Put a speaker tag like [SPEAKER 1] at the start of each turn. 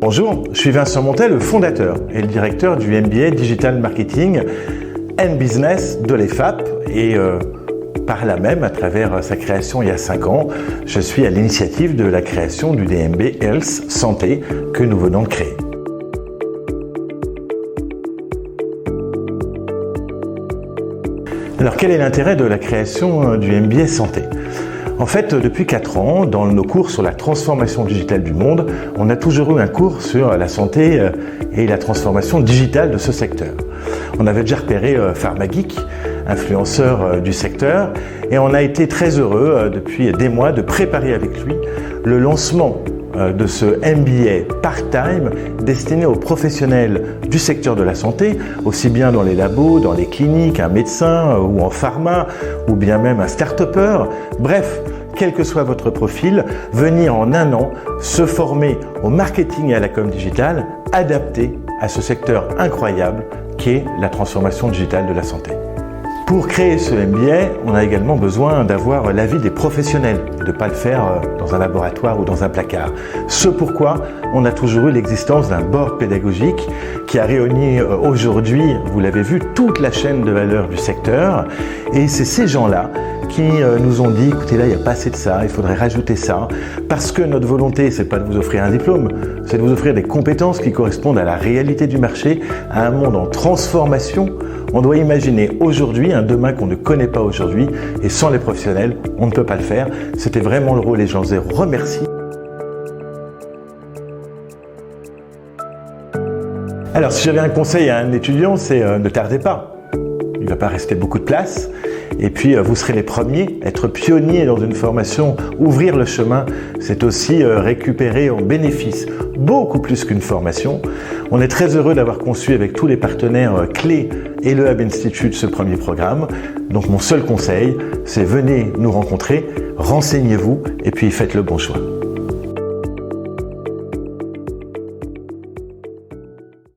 [SPEAKER 1] Bonjour, je suis Vincent Montet, le fondateur et le directeur du MBA Digital Marketing and Business de l'EFAP et par là même, à travers sa création il y a 5 ans, je suis à l'initiative de la création du DMB Health Santé que nous venons de créer. Alors quel est l'intérêt de la création du MBA Santé ? En fait, depuis 4 ans, dans nos cours sur la transformation digitale du monde, on a toujours eu un cours sur la santé et la transformation digitale de ce secteur. On avait déjà repéré PharmaGeek, influenceur du secteur, et on a été très heureux depuis des mois de préparer avec lui le lancement de ce MBA part-time destiné aux professionnels du secteur de la santé, aussi bien dans les labos, dans les cliniques, un médecin ou en pharma, ou bien même un start-upper. Bref, quel que soit votre profil, venir en 1 an se former au marketing et à la com digitale adapté à ce secteur incroyable qui est la transformation digitale de la santé. Pour créer ce MBA, on a également besoin d'avoir l'avis des professionnels, de ne pas le faire dans un laboratoire ou dans un placard. Ce pourquoi on a toujours eu l'existence d'un board pédagogique qui a réuni aujourd'hui, vous l'avez vu, toute la chaîne de valeur du secteur. Et c'est ces gens-là qui nous ont dit, écoutez là, il n'y a pas assez de ça, il faudrait rajouter ça, parce que notre volonté, c'est pas de vous offrir un diplôme, c'est de vous offrir des compétences qui correspondent à la réalité du marché, à un monde en transformation. On doit imaginer aujourd'hui un demain qu'on ne connaît pas aujourd'hui, et sans les professionnels, on ne peut pas le faire. C'était vraiment le rôle et j'en les remercie. Alors si j'avais un conseil à un étudiant, c'est ne tardez pas. Il ne va pas rester beaucoup de place. Et puis vous serez les premiers, être pionniers dans une formation, ouvrir le chemin, c'est aussi récupérer en bénéfice beaucoup plus qu'une formation. On est très heureux d'avoir conçu avec tous les partenaires clés et le Hub Institute ce premier programme. Donc mon seul conseil, c'est venez nous rencontrer, renseignez-vous et puis faites le bon choix.